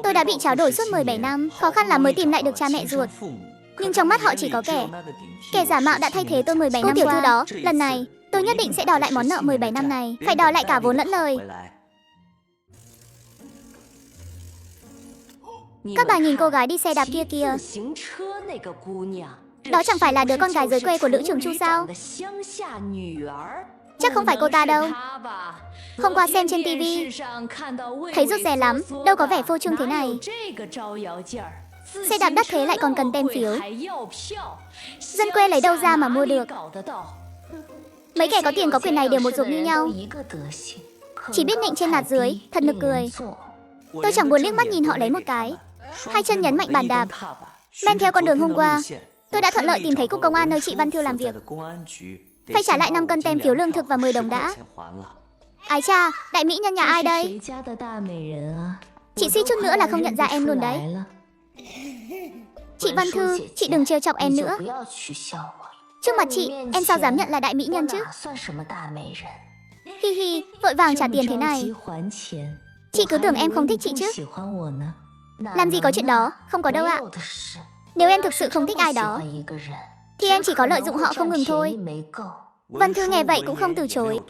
Tôi đã bị tráo đổi suốt 17 năm, khó khăn lắm mới tìm lại được cha mẹ ruột. Nhưng trong mắt họ chỉ có kẻ giả mạo đã thay thế tôi 17 năm qua. Tiểu thư đó, lần này tôi nhất định sẽ đòi lại món nợ 17 năm này, phải đòi lại cả vốn lẫn lời. Các bà nhìn cô gái đi xe đạp kia kìa. Đó chẳng phải là đứa con gái dưới quê của Lữ Trường Chu sao? Chắc không phải cô ta đâu. Hôm qua xem trên TV, thấy rút rè lắm, đâu có vẻ phô trương thế này. Xe đạp đắt thế lại còn cần tem phiếu. Dân quê lấy đâu ra mà mua được? Mấy kẻ có tiền có quyền này đều một ruột như nhau. Chỉ biết nịnh trên nạt dưới, thật nực cười. Tôi chẳng buồn liếc mắt nhìn họ lấy một cái. Hai chân nhấn mạnh bàn đạp. Men theo con đường hôm qua, tôi đã thuận lợi tìm thấy cục công an nơi chị Văn Thư làm việc. Phải trả lại 5 cân tem phiếu lương thực và 10 đồng đã. Ái cha, đại mỹ nhân nhà ai đây? Chị suýt chút nữa là không nhận ra em luôn đấy. Chị Văn Thư, chị đừng trêu chọc em nữa. Trước mặt chị, em sao dám nhận là đại mỹ nhân chứ? Hi hi, vội vàng trả tiền thế này. Chị cứ tưởng em không thích chị chứ? Làm gì có chuyện đó, không có đâu ạ. Nếu em thực sự không thích ai đó, thì em chỉ có lợi dụng họ không ngừng thôi. Văn Thư nghe vậy cũng không từ chối,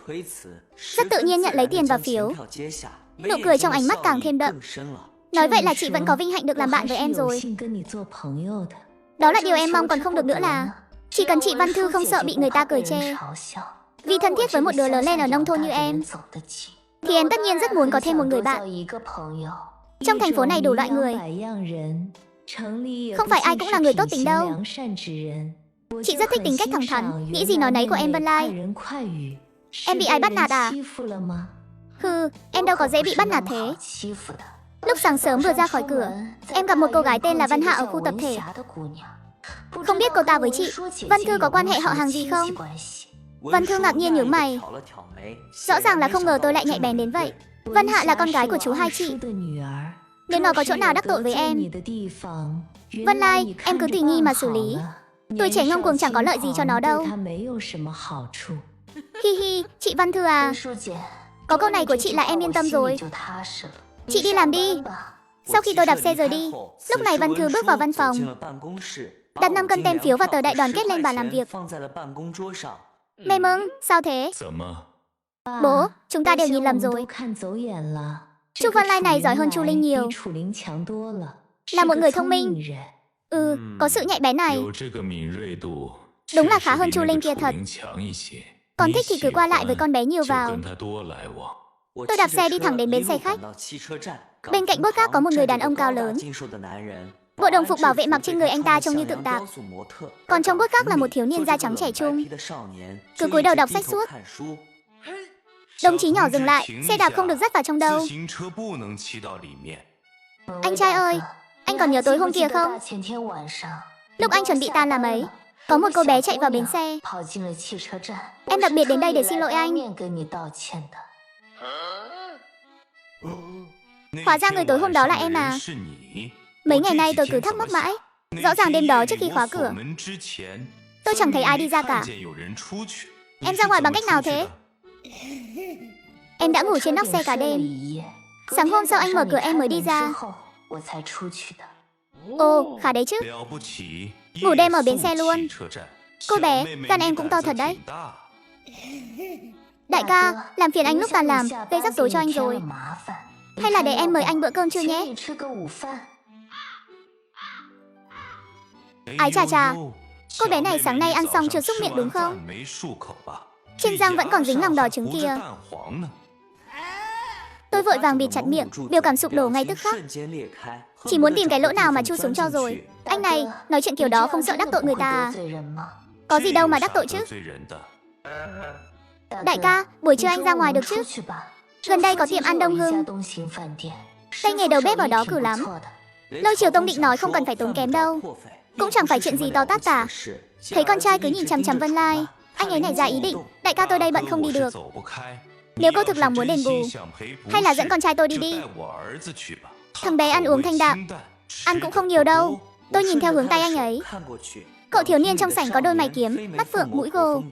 rất tự nhiên nhận lấy tiền và phiếu. Nụ cười trong ánh mắt càng thêm đậm. Nói vậy là chị vẫn có vinh hạnh được làm bạn với em rồi. Đó là điều em mong còn không được nữa là chỉ cần chị Văn Thư không sợ bị người ta cười chê. Vì thân thiết với một đứa lớn lên ở nông thôn như em, thì em tất nhiên rất muốn có thêm một người bạn. Trong thành phố này đủ loại người, không phải ai cũng là người tốt tính đâu. Chị rất thích tính cách thẳng thắn, nghĩ gì nói nấy của em Vân Lai. Em bị ai bắt nạt à? Hừ, em đâu có dễ bị bắt nạt thế. Lúc sáng sớm vừa ra khỏi cửa, em gặp một cô gái tên là Văn Hạ ở khu tập thể. Không biết cô ta với chị Văn Thư có quan hệ họ hàng gì không? Văn Thư ngạc nhiên nhướng mày. Rõ ràng là không ngờ tôi lại nhạy bén đến vậy. Văn Hạ là con gái của chú hai chị, nên nó có chỗ nào đắc tội với em. Vân Lai, em cứ tùy nghi mà xử lý. Tôi trẻ ngông cuồng chẳng có lợi gì cho nó đâu. Hi hi, chị Văn Thư à, có câu này của chị là em yên tâm rồi. Chị đi làm đi. Sau khi tôi đạp xe rời đi, lúc này Văn Thư bước vào văn phòng, đặt 5 cân tem phiếu và tờ đại đoàn kết lên bàn làm việc. Mẹ mừng, sao thế? Bố, chúng ta đều nhìn lầm rồi. Chu Văn Lai này giỏi hơn Chu Linh nhiều, là một người thông minh. Có sự nhạy bén này. Đúng là khá hơn Chu Linh kia thật. Còn thích thì cứ qua lại với con bé nhiều vào. Tôi đạp xe đi thẳng đến bến xe khách. Bên cạnh bốt gác có một người đàn ông cao lớn. Bộ đồng phục bảo vệ mặc trên người anh ta trông như tượng tạc. Còn trong bốt gác là một thiếu niên da trắng trẻ trung, cứ cúi đầu đọc sách suốt. Đồng chí nhỏ dừng lại, xe đạp không được dắt vào trong đâu. Anh trai ơi, anh còn nhớ tối hôm kia không? Lúc anh chuẩn bị tan làm ấy, có một cô bé chạy vào bến xe. Em đặc biệt đến đây để xin lỗi anh. Hóa ra người tối hôm đó là em à. Mấy ngày nay tôi cứ thắc mắc mãi. Rõ ràng đêm đó trước khi khóa cửa, tôi chẳng thấy ai đi ra cả. Em ra ngoài bằng cách nào thế? Em đã ngủ trên nóc xe cả đêm. Sáng hôm sau anh mở cửa em mới đi ra. Ồ, khá đấy chứ. Ngủ đêm ở bến xe luôn. Cô bé, gan em cũng to thật đấy. Đại ca, làm phiền anh lúc tàn làm, gây rắc rối cho anh rồi. Hay là để em mời anh bữa cơm trưa nhé. Ái chà chà, cô bé này sáng nay ăn xong chưa xúc miệng đúng không? Trên răng vẫn còn dính lòng đỏ trứng kia. Tôi vội vàng bịt chặt miệng, biểu cảm sụp đổ ngay tức khắc. Chỉ muốn tìm cái lỗ nào mà chui xuống cho rồi. Anh này, nói chuyện kiểu đó không sợ đắc tội người ta à? Có gì đâu mà đắc tội chứ. Đại ca, buổi trưa anh ra ngoài được chứ? Gần đây có tiệm ăn Đông Hưng, tay nghề đầu bếp ở đó cử lắm. Lôi Triều Tông định nói không cần phải tốn kém đâu, cũng chẳng phải chuyện gì to tát cả. Thấy con trai cứ nhìn chằm chằm Vân Lai, anh ấy nảy ra ý định, đại ca tôi đây bận không đi được. Nếu cô thực lòng muốn đền bù, hay là dẫn con trai tôi đi đi. Thằng bé ăn uống thanh đạm, ăn cũng không nhiều đâu. Tôi nhìn theo hướng tay anh ấy. Cậu thiếu niên trong sảnh có đôi mày kiếm, mắt phượng, mũi gồ,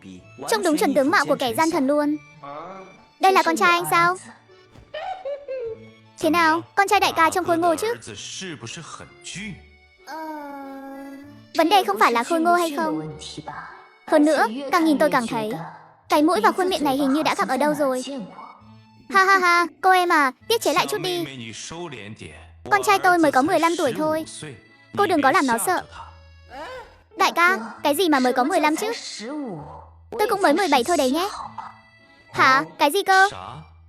trông đúng chuẩn tướng mạo của kẻ gian thần luôn. Đây là con trai anh sao? Thế nào, con trai đại ca trông khôi ngô chứ? Vấn đề không phải là khôi ngô hay không. Hơn nữa, càng nhìn tôi càng thấy cái mũi và khuôn miệng này hình như đã gặp ở đâu rồi. Ha ha ha, cô em à, tiết chế lại chút đi. Con trai tôi mới có 15 tuổi thôi. Cô đừng có làm nó sợ. Đại ca, cái gì mà mới có 15 chứ? Tôi cũng mới 17 thôi đấy nhé. Hả? Cái gì cơ?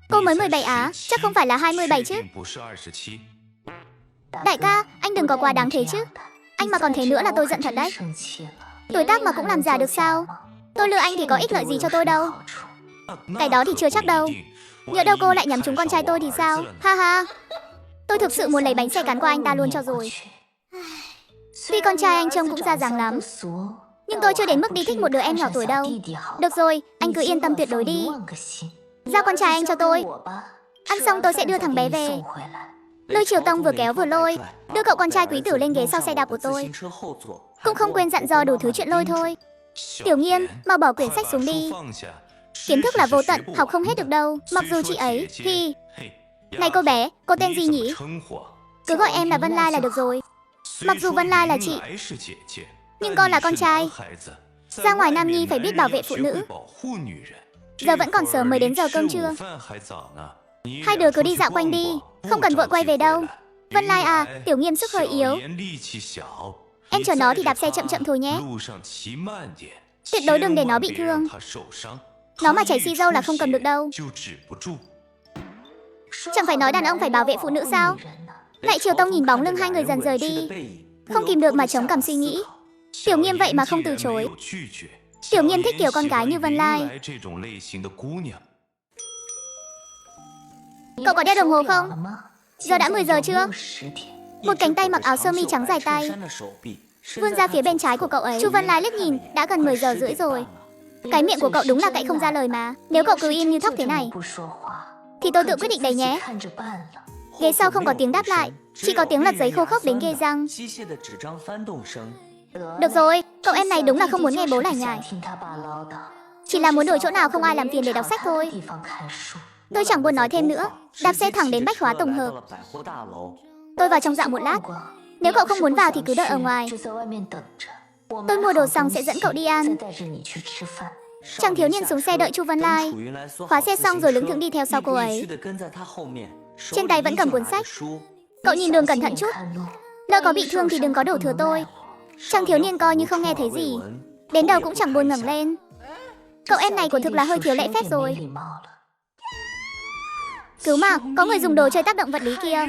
Cô mới 17 á? Chắc không phải là 27 chứ? Đại ca, anh đừng có quá đáng thế chứ. Anh mà còn thế nữa là tôi giận thật đấy. Tuổi tác mà cũng làm già được sao? Tôi lừa anh thì có ích lợi gì cho tôi đâu. Cái đó thì chưa chắc đâu. Nhỡ đâu cô lại nhắm trúng con trai tôi thì sao? Ha ha. Tôi thực sự muốn lấy bánh xe cán qua anh ta luôn cho rồi. Tuy con trai anh trông cũng ra dáng lắm, nhưng tôi chưa đến mức đi thích một đứa em nhỏ tuổi đâu. Được rồi, anh cứ yên tâm tuyệt đối đi. Giao con trai anh cho tôi. Ăn xong tôi sẽ đưa thằng bé về. Lôi Triều Tông vừa kéo vừa lôi, đưa cậu con trai quý tử lên ghế sau xe đạp của tôi. Cũng không quên dặn dò đủ thứ chuyện lôi thôi. Tiểu Nghiên, mau bỏ quyển sách xuống đi. Kiến thức là vô tận, học không hết được đâu. Mặc dù chị ấy thì... Này cô bé, cô tên gì nhỉ? Cứ gọi em là Vân Lai là được rồi. Mặc dù Vân Lai là chị, nhưng con là con trai. Ra ngoài Nam Nhi phải biết bảo vệ phụ nữ. Giờ vẫn còn sớm mới đến giờ cơm trưa. Hai đứa cứ đi dạo quanh đi, không cần vội quay về đâu. Vân Lai à, Tiểu Nghiên sức hơi yếu. Em chờ nó thì đạp xe chậm chậm thôi nhé. Tuyệt đối đừng để nó bị thương. Nó mà chảy xì dâu là không cầm được đâu. Chẳng phải nói đàn ông phải bảo vệ phụ nữ sao? Lại Triều Tông nhìn bóng lưng hai người dần rời đi, không kìm được mà chống cằm suy nghĩ. Tiểu Nghiên vậy mà không từ chối. Tiểu Nghiên thích kiểu con gái như Vân Lai. Cậu có đeo đồng hồ không? Giờ đã 10 giờ chưa? Một cánh tay mặc áo sơ mi trắng dài tay vươn ra phía bên trái của cậu ấy. Chu Vân Lai liếc nhìn, đã gần 10 giờ rưỡi rồi. Cái miệng của cậu đúng là cậy không ra lời mà. Nếu cậu cứ im như thóc thế này thì tôi tự quyết định đấy nhé. Ghế sau không có tiếng đáp lại, chỉ có tiếng lật giấy khô khốc đến ghê răng. Được rồi, cậu em này đúng là không muốn nghe bố lải nhải. Chỉ là muốn đổi chỗ nào không ai làm phiền để đọc sách thôi. Tôi chẳng buồn nói thêm nữa, đạp xe thẳng đến Bách Hóa tổng hợp. Tôi vào trong dạo một lát. Nếu cậu không muốn vào thì cứ đợi ở ngoài. Tôi mua đồ xong sẽ dẫn cậu đi ăn. Chàng thiếu niên xuống xe đợi Chu Vân Lai. Khóa xe xong rồi lững thững đi theo sau cô ấy. Trên tay vẫn cầm cuốn sách. Cậu nhìn đường cẩn thận chút. Lỡ có bị thương thì đừng có đổ thừa tôi. Chàng thiếu niên coi như không nghe thấy gì, đến đầu cũng chẳng buồn ngẩng lên. Cậu em này của thực là hơi thiếu lễ phép rồi. Cứu mạng, có người dùng đồ chơi tác động vật lý kia.